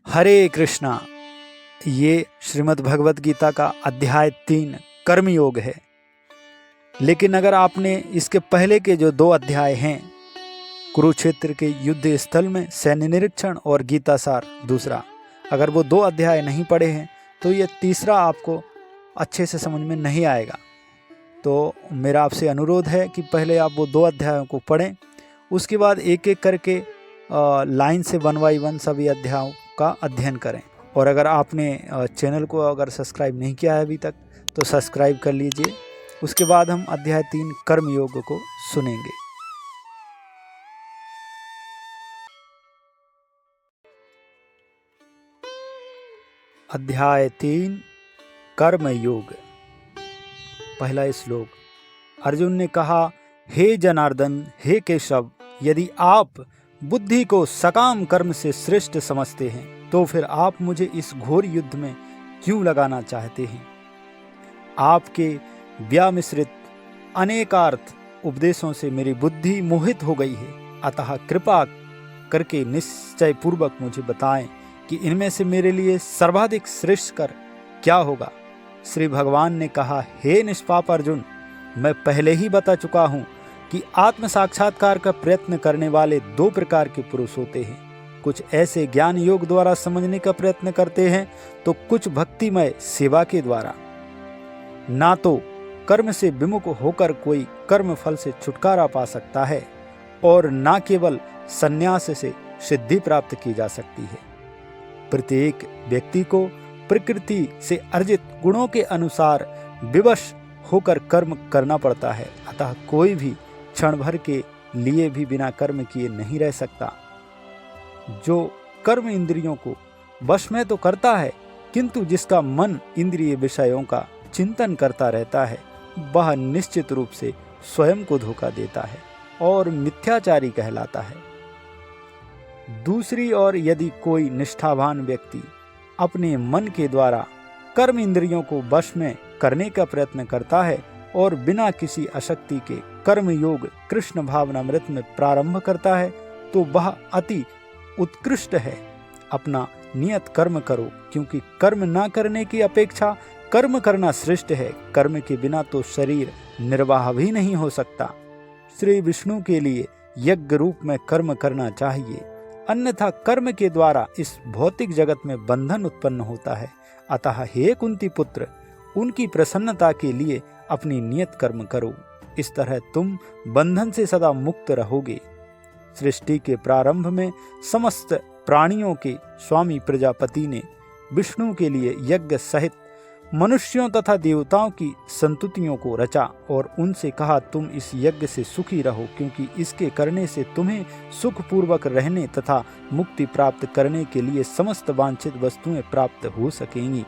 हरे कृष्णा। ये श्रीमद् भगवत गीता का अध्याय 3 कर्मयोग है। लेकिन अगर आपने इसके पहले के जो 2 अध्याय हैं, कुरुक्षेत्र के युद्ध स्थल में सैन्य निरीक्षण और गीता सार दूसरा, अगर वो 2 अध्याय नहीं पढ़े हैं तो ये तीसरा आपको अच्छे से समझ में नहीं आएगा। तो मेरा आपसे अनुरोध है कि पहले आप वो 2 अध्यायों को पढ़ें, उसके बाद एक एक करके लाइन से 1 बाय 1 सभी अध्यायों का अध्ययन करें। और अगर आपने चैनल को अगर सब्सक्राइब नहीं किया है अभी तक तो सब्सक्राइब कर लीजिए। उसके बाद हम अध्याय 3 कर्म योग को सुनेंगे। अध्याय 3 कर्म योग। पहला श्लोक। अर्जुन ने कहा, हे जनार्दन, हे केशव, यदि आप बुद्धि को सकाम कर्म से श्रेष्ठ समझते हैं तो फिर आप मुझे इस घोर युद्ध में क्यों लगाना चाहते हैं? आपके व्यामिश्रित अनेकार्थ उपदेशों से मेरी बुद्धि मोहित हो गई है, अतः कृपा करके निश्चय पूर्वक मुझे बताएं कि इनमें से मेरे लिए सर्वाधिक श्रेष्ठ कर क्या होगा। श्री भगवान ने कहा, हे निष्पाप अर्जुन, मैं पहले ही बता चुका हूं कि आत्म साक्षात्कार का प्रयत्न करने वाले 2 प्रकार के पुरुष होते हैं। कुछ ऐसे ज्ञान योग द्वारा समझने का प्रयत्न करते हैं तो कुछ भक्तिमय सेवा के द्वारा। ना तो कर्म से विमुख होकर कोई कर्म फल से छुटकारा पा सकता है और ना केवल संन्यास से सिद्धि प्राप्त की जा सकती है। प्रत्येक व्यक्ति को प्रकृति से अर्जित गुणों के अनुसार विवश होकर कर्म करना पड़ता है। अतः कोई भी क्षण भर के लिए भी बिना कर्म किए नहीं रह सकता। जो कर्म इंद्रियों को वश में तो करता है, किंतु जिसका मन इंद्रिय विषयों का चिंतन करता रहता है, वह निश्चित रूप से स्वयं को धोखा देता है और मिथ्याचारी कहलाता है। दूसरी ओर यदि कोई निष्ठावान व्यक्ति अपने मन के द्वारा कर्म इंद्रियों को वश में करने का प्रयत्न करता है और बिना किसी अशक्ति के कर्म योग कृष्ण भावनामृत में प्रारंभ करता है तो वह अति उत्कृष्ट है। अपना नियत कर्म करो, क्योंकि कर्म ना करने की अपेक्षा कर्म करना श्रेष्ठ है। कर्म के बिना तो शरीर निर्वाह भी नहीं हो सकता। श्री विष्णु के लिए यज्ञ रूप में कर्म करना चाहिए, अन्यथा कर्म के द्वारा इस भौतिक जगत में बंधन उत्पन्न होता है। अतः हे कुंती पुत्र, उनकी प्रसन्नता के लिए अपनी नियत कर्म करो। इस तरह तुम बंधन से सदा मुक्त रहोगे। सृष्टि के प्रारंभ में समस्त प्राणियों के स्वामी प्रजापति ने विष्णु के लिए यज्ञ सहित मनुष्यों तथा देवताओं की संततियों को रचा और उनसे कहा, तुम इस यज्ञ से सुखी रहो, क्योंकि इसके करने से तुम्हें सुखपूर्वक रहने तथा मुक्ति प्राप्त करने के लिए समस्त वांछित वस्तुएं प्राप्त हो सकेंगी।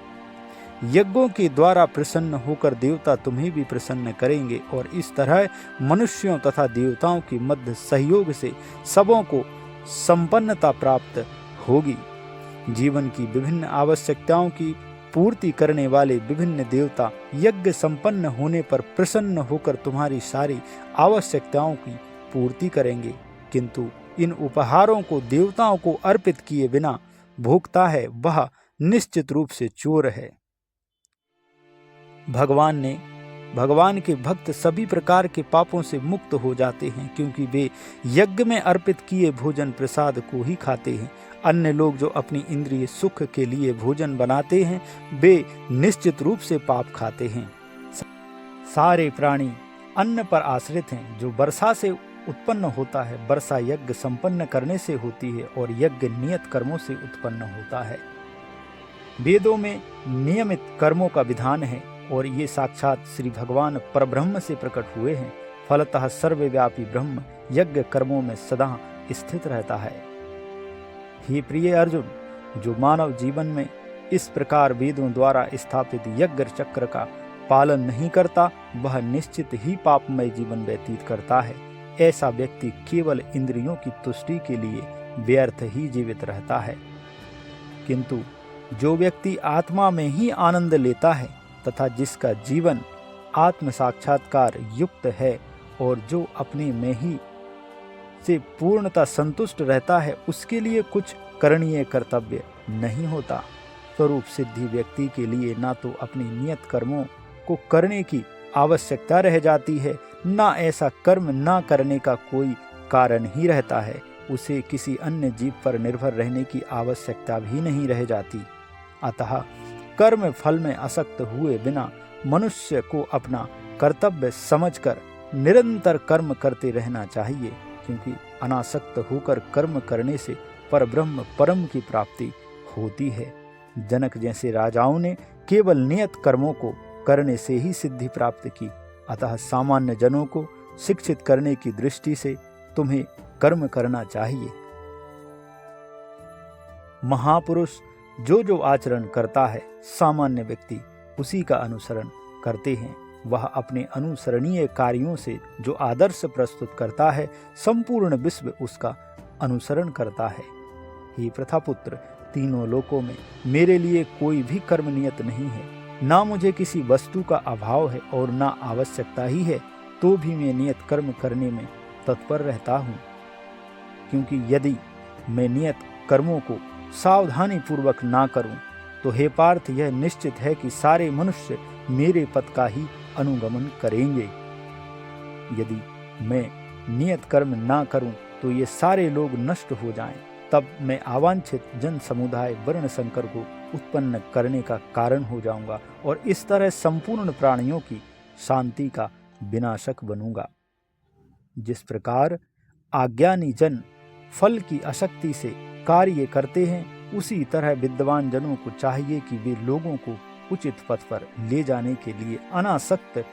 यज्ञों के द्वारा प्रसन्न होकर देवता तुम्हें भी प्रसन्न करेंगे और इस तरह मनुष्यों तथा देवताओं के मध्य सहयोग से सबों को संपन्नता प्राप्त होगी। जीवन की विभिन्न आवश्यकताओं की पूर्ति करने वाले विभिन्न देवता यज्ञ संपन्न होने पर प्रसन्न होकर तुम्हारी सारी आवश्यकताओं की पूर्ति करेंगे, किंतु इन उपहारों को देवताओं को अर्पित किए बिना भोगता है वह निश्चित रूप से चोर है। भगवान के भक्त सभी प्रकार के पापों से मुक्त हो जाते हैं, क्योंकि वे यज्ञ में अर्पित किए भोजन प्रसाद को ही खाते हैं। अन्य लोग जो अपनी इंद्रिय सुख के लिए भोजन बनाते हैं वे निश्चित रूप से पाप खाते हैं। सारे प्राणी अन्न पर आश्रित हैं। जो वर्षा से उत्पन्न होता है, वर्षा यज्ञ संपन्न करने से होती है और यज्ञ नियत कर्मों से उत्पन्न होता है। वेदों में नियमित कर्मों का विधान है और ये साक्षात श्री भगवान परब्रह्म से प्रकट हुए हैं। फलतः सर्वव्यापी ब्रह्म यज्ञ कर्मों में सदा स्थित रहता है। हे प्रिय अर्जुन, जो मानव जीवन में इस प्रकार वेदों द्वारा स्थापित यज्ञ चक्र का पालन नहीं करता, वह निश्चित ही पापमय जीवन व्यतीत करता है। ऐसा व्यक्ति केवल इंद्रियों की तुष्टि के लिए व्यर्थ ही जीवित रहता है। किंतु जो व्यक्ति आत्मा में ही आनंद लेता है तथा जिसका जीवन आत्म साक्षात्कार युक्त है और जो अपने में ही से पूर्णतः संतुष्ट रहता है, उसके लिए कुछ करणीय कर्तव्य नहीं होता। स्वरूप सिद्धि व्यक्ति के लिए ना तो अपने नियत कर्मों को करने की आवश्यकता रह जाती है, ना ऐसा कर्म ना करने का कोई कारण ही रहता है। उसे किसी अन्य जीव पर निर्भर रहने की आवश्यकता भी नहीं रह जाती। अतः कर्म फल में आसक्त हुए बिना मनुष्य को अपना कर्तव्य समझकर निरंतर कर्म करते रहना चाहिए, क्योंकि अनासक्त होकर कर्म करने से परब्रह्म परम की प्राप्ति होती है। जनक जैसे राजाओं ने केवल नियत कर्मों को करने से ही सिद्धि प्राप्त की। अतः सामान्य जनों को शिक्षित करने की दृष्टि से तुम्हें कर्म करना चाहिए। महापुरुष जो जो आचरण करता है, सामान्य व्यक्ति उसी का अनुसरण करते हैं। वह अपने अनुसरणीय कार्यों से जो आदर्श प्रस्तुत करता है, संपूर्ण विश्व उसका अनुसरण करता है। हे प्रथापुत्र, तीनों लोकों में मेरे लिए कोई भी कर्म नियत नहीं है। ना मुझे किसी वस्तु का अभाव है और ना आवश्यकता ही है, तो भी मैं नियत कर्म करने में तत्पर रहता हूँ। क्योंकि यदि मैं नियत कर्मों को सावधानी पूर्वक ना करूं, तो हे पार्थ, यह निश्चित है कि सारे मनुष्य मेरे पथ का ही अनुगमन करेंगे। यदि मैं नियत कर्म ना करूं, तो ये सारे लोग नष्ट हो जाएं। तब मैं अवांछित जन समुदाय वर्ण संकर को उत्पन्न करने का कारण हो जाऊंगा और इस तरह संपूर्ण प्राणियों की शांति का विनाशक बनूंगा। जिस प्रकार अज्ञानी जन फल की आसक्ति से कार्य करते हैं, उसी तरह विद्वान जनों को चाहिए कि वे लोगों को उचित पथ पर ले जाने के लिए अनासक्त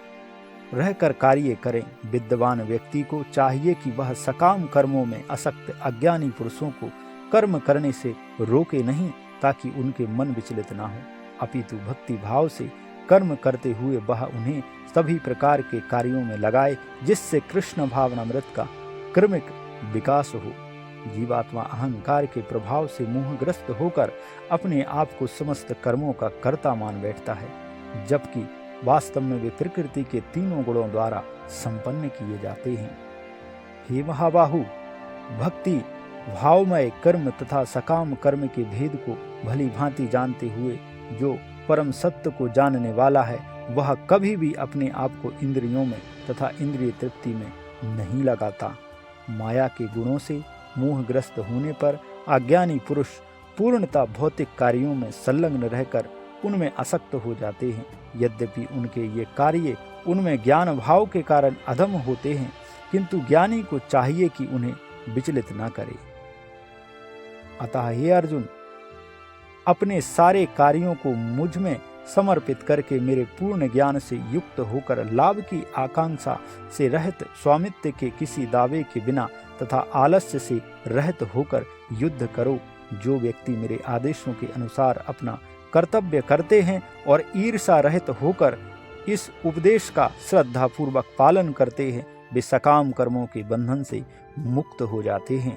रहकर कार्य करें। विद्वान व्यक्ति को चाहिए कि वह सकाम कर्मों में आसक्त अज्ञानी पुरुषों को कर्म करने से रोके नहीं, ताकि उनके मन विचलित ना हो, अपितु भक्ति भाव से कर्म करते हुए वह उन्हें सभी प्रकार के कार्यों में लगाए, जिससे कृष्ण भावनामृत का क्रमिक विकास हो। जीवात्मा अहंकार के प्रभाव से मोहग्रस्त होकर अपने आप को समस्त कर्मों का कर्ता मान बैठता है, जबकि वास्तव में वे प्रकृति के तीनों गुणों द्वारा संपन्न किए जाते हैं। हे महाबाहु, भक्ति भावमय कर्म तथा सकाम कर्म के भेद को भली भांति जानते हुए जो परम सत्य को जानने वाला है, वह कभी भी अपने आप को इंद्रियों में तथा इंद्रिय तृप्ति में नहीं लगाता। माया के गुणों से मोहग्रस्त होने पर अज्ञानी पुरुष पूर्णतः भौतिक कार्यों में संलग्न रहकर उनमें आसक्त हो जाते हैं। यद्यपि उनके ये कार्य उनमें ज्ञान भाव के कारण अधम होते हैं, किंतु ज्ञानी को चाहिए कि उन्हें विचलित न करे। अतः हे अर्जुन, अपने सारे कार्यों को मुझ में समर्पित करके मेरे पूर्ण ज्ञान से युक्त होकर लाभ की आकांक्षा से रहित, स्वामित्व के किसी दावे के बिना तथा आलस्य से रहित होकर युद्ध करो। जो व्यक्ति मेरे आदेशों के अनुसार अपना कर्तव्य करते हैं और ईर्षा रहित होकर इस उपदेश का श्रद्धापूर्वक पालन करते हैं, वे सकाम कर्मों के बंधन से मुक्त हो जाते हैं।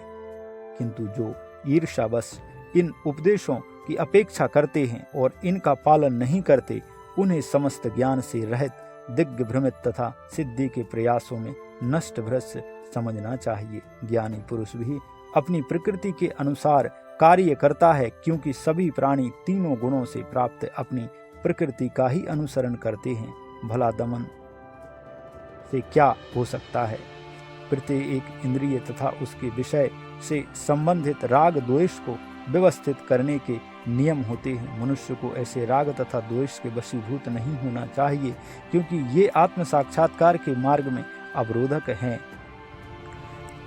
किंतु जो ईर्षावश इन उपदेशों की अपेक्षा करते हैं और इनका पालन नहीं करते, उन्हें समस्त ज्ञान से रहित, दिग्भ्रमित तथा सिद्धि के प्रयासों में नष्ट भ्रष्ट समझना चाहिए। ज्ञानी पुरुष भी अपनी प्रकृति के अनुसार कार्य करता है, क्योंकि सभी प्राणी तीनों गुणों से प्राप्त अपनी प्रकृति का ही अनुसरण करते हैं। भला दमन से क्या हो सकता है? प्रत्येक इंद्रिय तथा उसके विषय से संबंधित राग द्वेष को व्यवस्थित करने के नियम होते हैं। मनुष्य को ऐसे राग तथा द्वेष के वशीभूत नहीं होना चाहिए, क्योंकि ये आत्म साक्षात्कार के मार्ग में अवरोधक हैं।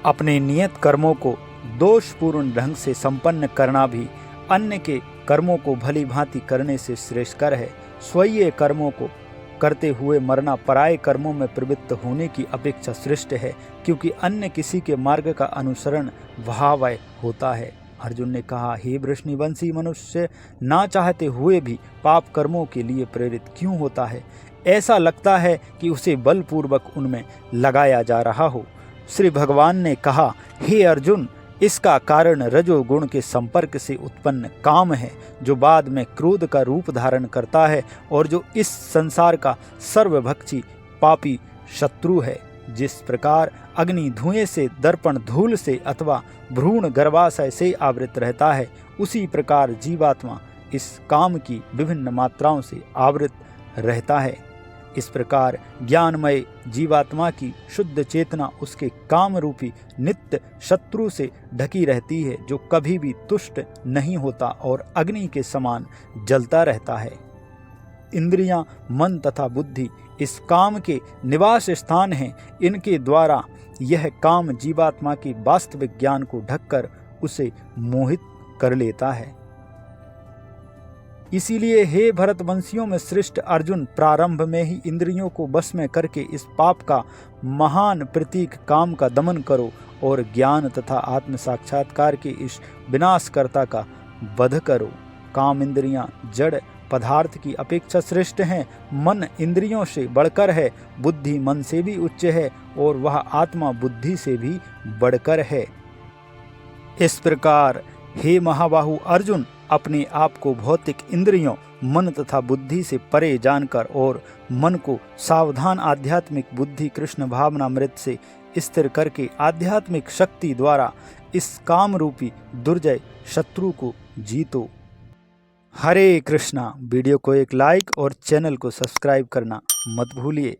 अपने नियत कर्मों को दोषपूर्ण ढंग से संपन्न करना भी अन्य के कर्मों को भली भांति करने से श्रेष्ठकर है। स्वयं कर्मों को करते हुए मरना पराये कर्मों में प्रवृत्त होने की अपेक्षा श्रेष्ठ है, क्योंकि अन्य किसी के मार्ग का अनुसरण भावय होता है। अर्जुन ने कहा, हे वृषणिवंशी मनुष्य, ना चाहते हुए भी पाप कर्मों के लिए प्रेरित क्यों होता है? ऐसा लगता है कि उसे बलपूर्वक उनमें लगाया जा रहा हो। श्री भगवान ने कहा, हे अर्जुन, इसका कारण रजोगुण के संपर्क से उत्पन्न काम है, जो बाद में क्रोध का रूप धारण करता है और जो इस संसार का सर्वभक्षी पापी शत्रु है। जिस प्रकार अग्नि धुएं से, दर्पण धूल से अथवा भ्रूण गर्भाशय से आवृत रहता है, उसी प्रकार जीवात्मा इस काम की विभिन्न मात्राओं से आवृत रहता है। इस प्रकार ज्ञानमय जीवात्मा की शुद्ध चेतना उसके काम रूपी नित्य शत्रु से ढकी रहती है, जो कभी भी तुष्ट नहीं होता और अग्नि के समान जलता रहता है। इंद्रियां, मन तथा बुद्धि इस काम के निवास स्थान हैं। इनके द्वारा यह काम जीवात्मा के वास्तविक ज्ञान को ढककर उसे मोहित कर लेता है। इसीलिए हे भरतवंशियों में श्रेष्ठ अर्जुन, प्रारंभ में ही इंद्रियों को वश में करके इस पाप का महान प्रतीक काम का दमन करो और ज्ञान तथा आत्म साक्षात्कार के इस विनाशकर्ता का वध करो। काम इंद्रियां जड़ पदार्थ की अपेक्षा श्रेष्ठ हैं। मन इंद्रियों से बढ़कर है, बुद्धि मन से भी उच्च है और वह आत्मा बुद्धि से भी बढ़कर है। इस प्रकार हे महाबाहु अर्जुन, अपने आप को भौतिक इंद्रियों, मन तथा बुद्धि से परे जानकर और मन को सावधान आध्यात्मिक बुद्धि कृष्ण भावनामृत से स्थिर करके आध्यात्मिक शक्ति द्वारा इस काम रूपी दुर्जय शत्रु को जीतो। हरे कृष्णा। वीडियो को एक लाइक और चैनल को सब्सक्राइब करना मत भूलिए।